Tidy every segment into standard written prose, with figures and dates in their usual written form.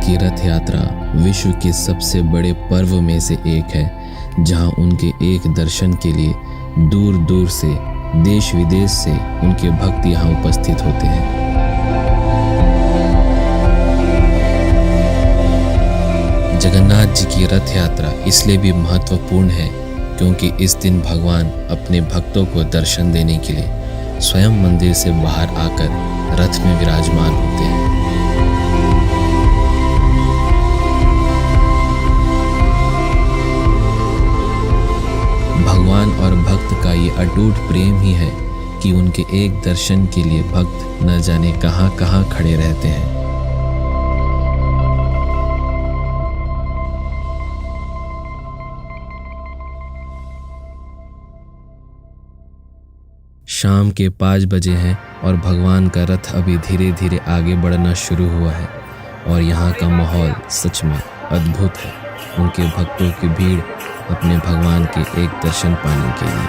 की रथ यात्रा विश्व के सबसे बड़े पर्व में से एक है, जहां उनके एक दर्शन के लिए दूर दूर से, देश विदेश से उनके भक्त यहाँ उपस्थित होते हैं। जगन्नाथ जी की रथ यात्रा इसलिए भी महत्वपूर्ण है क्योंकि इस दिन भगवान अपने भक्तों को दर्शन देने के लिए स्वयं मंदिर से बाहर आकर रथ में विराजमान होते हैं। भगवान और भक्त का ये अटूट प्रेम ही है कि उनके एक दर्शन के लिए भक्त न जाने कहां कहां खड़े रहते हैं। शाम के 5 बजे हैं और भगवान का रथ अभी धीरे धीरे आगे बढ़ना शुरू हुआ है और यहाँ का माहौल सच में अद्भुत है। उनके भक्तों की भीड़ अपने भगवान के एक दर्शन पाने के लिए।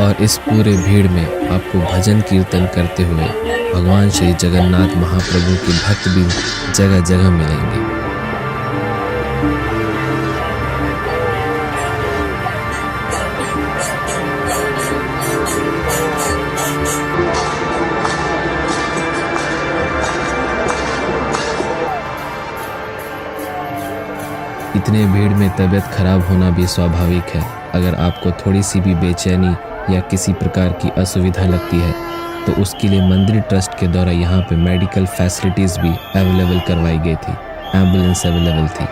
और इस पूरे भीड़ में आपको भजन कीर्तन करते हुए भगवान श्री जगन्नाथ महाप्रभु के भक्त भी जगह जगह मिलेंगे। इतने भीड़ में तबीयत खराब होना भी स्वाभाविक है। अगर आपको थोड़ी सी भी बेचैनी या किसी प्रकार की असुविधा लगती है तो उसके लिए मंदिर ट्रस्ट के द्वारा यहाँ पे मेडिकल फैसिलिटीज़ भी अवेलेबल करवाई गई थी। एम्बुलेंस अवेलेबल थी।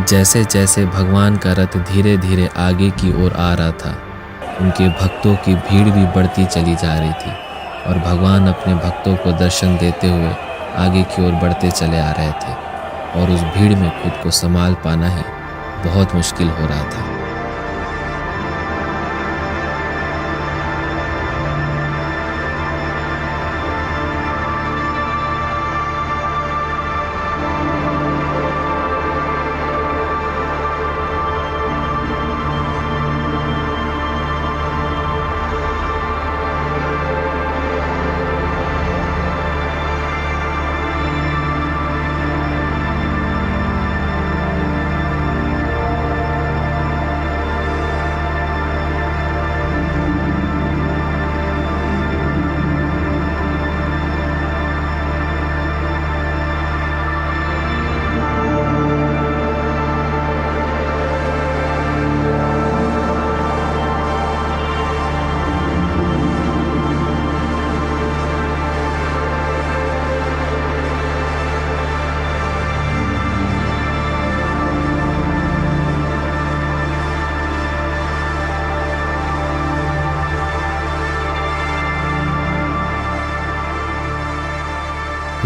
जैसे जैसे भगवान का रथ धीरे धीरे आगे की ओर आ रहा था, उनके भक्तों की भीड़ भी बढ़ती चली जा रही थी और भगवान अपने भक्तों को दर्शन देते हुए आगे की ओर बढ़ते चले आ रहे थे और उस भीड़ में खुद को संभाल पाना ही बहुत मुश्किल हो रहा था।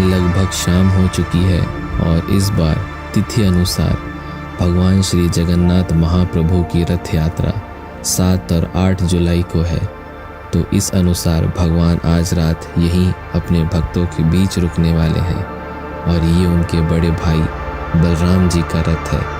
लगभग शाम हो चुकी है और इस बार तिथि अनुसार भगवान श्री जगन्नाथ महाप्रभु की रथ यात्रा 7 और 8 जुलाई को है। तो इस अनुसार भगवान आज रात यहीं अपने भक्तों के बीच रुकने वाले हैं और ये उनके बड़े भाई बलराम जी का रथ है।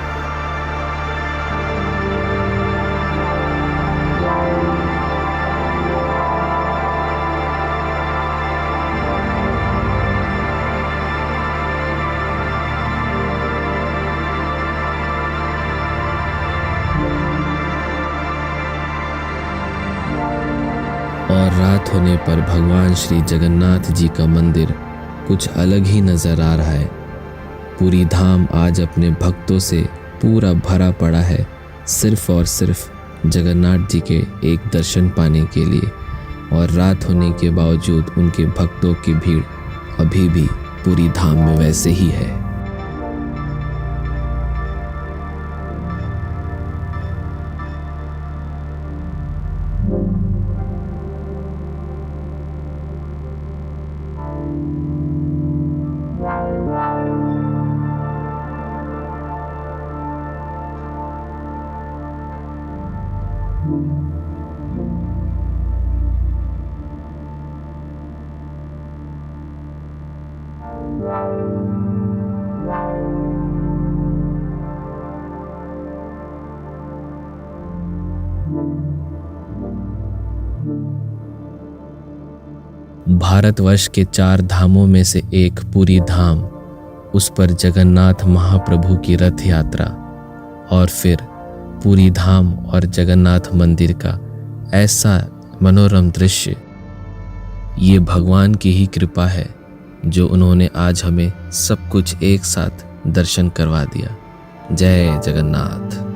और रात होने पर भगवान श्री जगन्नाथ जी का मंदिर कुछ अलग ही नजर आ रहा है। पूरी धाम आज अपने भक्तों से पूरा भरा पड़ा है, सिर्फ और सिर्फ जगन्नाथ जी के एक दर्शन पाने के लिए। और रात होने के बावजूद उनके भक्तों की भीड़ अभी भी पूरी धाम में वैसे ही है। भारतवर्ष के 4 धामों में से एक पुरी धाम, उस पर जगन्नाथ महाप्रभु की रथ यात्रा और फिर पुरी धाम और जगन्नाथ मंदिर का ऐसा मनोरम दृश्य, ये भगवान की ही कृपा है जो उन्होंने आज हमें सब कुछ एक साथ दर्शन करवा दिया। जय जगन्नाथ।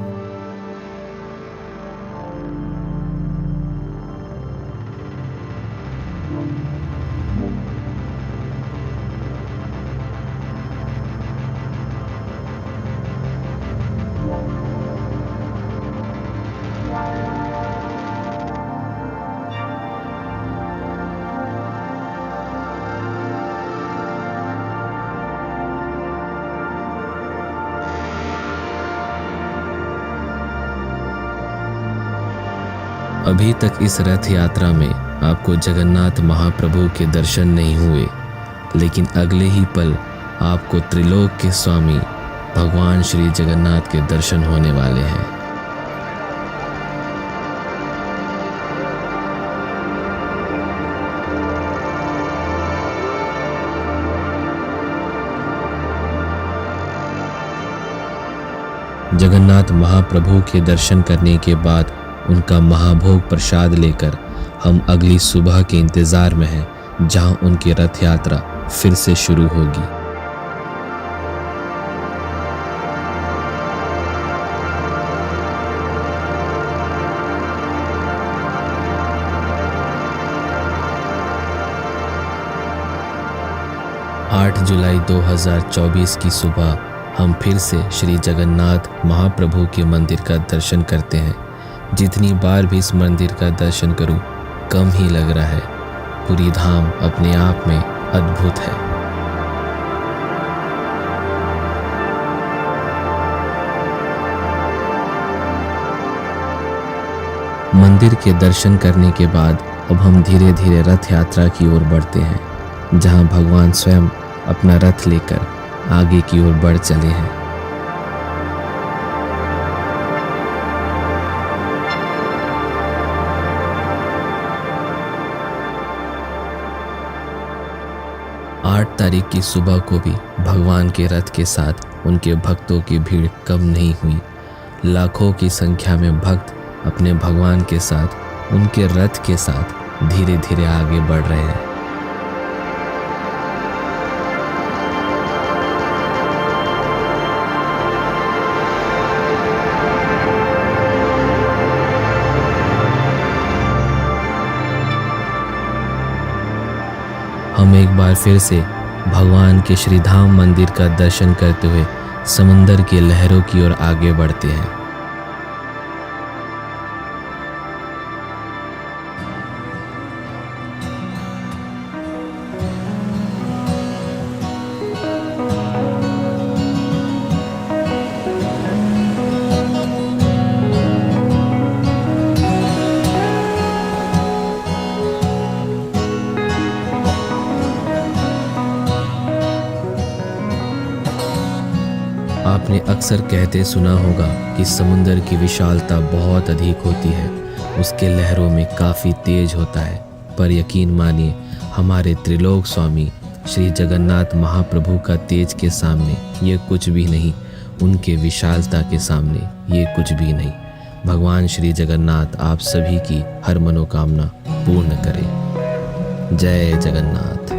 अभी तक इस रथ यात्रा में आपको जगन्नाथ महाप्रभु के दर्शन नहीं हुए, लेकिन अगले ही पल आपको त्रिलोक के स्वामी भगवान श्री जगन्नाथ के दर्शन होने वाले हैं। जगन्नाथ महाप्रभु के दर्शन करने के बाद उनका महाभोग प्रसाद लेकर हम अगली सुबह के इंतजार में हैं, जहां उनकी रथ यात्रा फिर से शुरू होगी। जुलाई 2024 की सुबह हम फिर से श्री जगन्नाथ महाप्रभु के मंदिर का दर्शन करते हैं। जितनी बार भी इस मंदिर का दर्शन करूं, कम ही लग रहा है। पूरी धाम अपने आप में अद्भुत है। मंदिर के दर्शन करने के बाद अब हम धीरे धीरे रथ यात्रा की ओर बढ़ते हैं, जहां भगवान स्वयं अपना रथ लेकर आगे की ओर बढ़ चले हैं। तारीख की सुबह को भी भगवान के रथ के साथ उनके भक्तों की भीड़ कम नहीं हुई। लाखों की संख्या में भक्त अपने भगवान के साथ उनके रथ के साथ धीरे धीरे आगे बढ़ रहे हैं। हम एक बार फिर से भगवान के श्री धाम मंदिर का दर्शन करते हुए समंदर की लहरों की ओर आगे बढ़ते हैं। आपने अक्सर कहते सुना होगा कि समुद्र की विशालता बहुत अधिक होती है, उसके लहरों में काफ़ी तेज होता है। पर यकीन मानिए, हमारे त्रिलोक स्वामी श्री जगन्नाथ महाप्रभु का तेज के सामने ये कुछ भी नहीं, उनके विशालता के सामने ये कुछ भी नहीं। भगवान श्री जगन्नाथ आप सभी की हर मनोकामना पूर्ण करें। जय जगन्नाथ।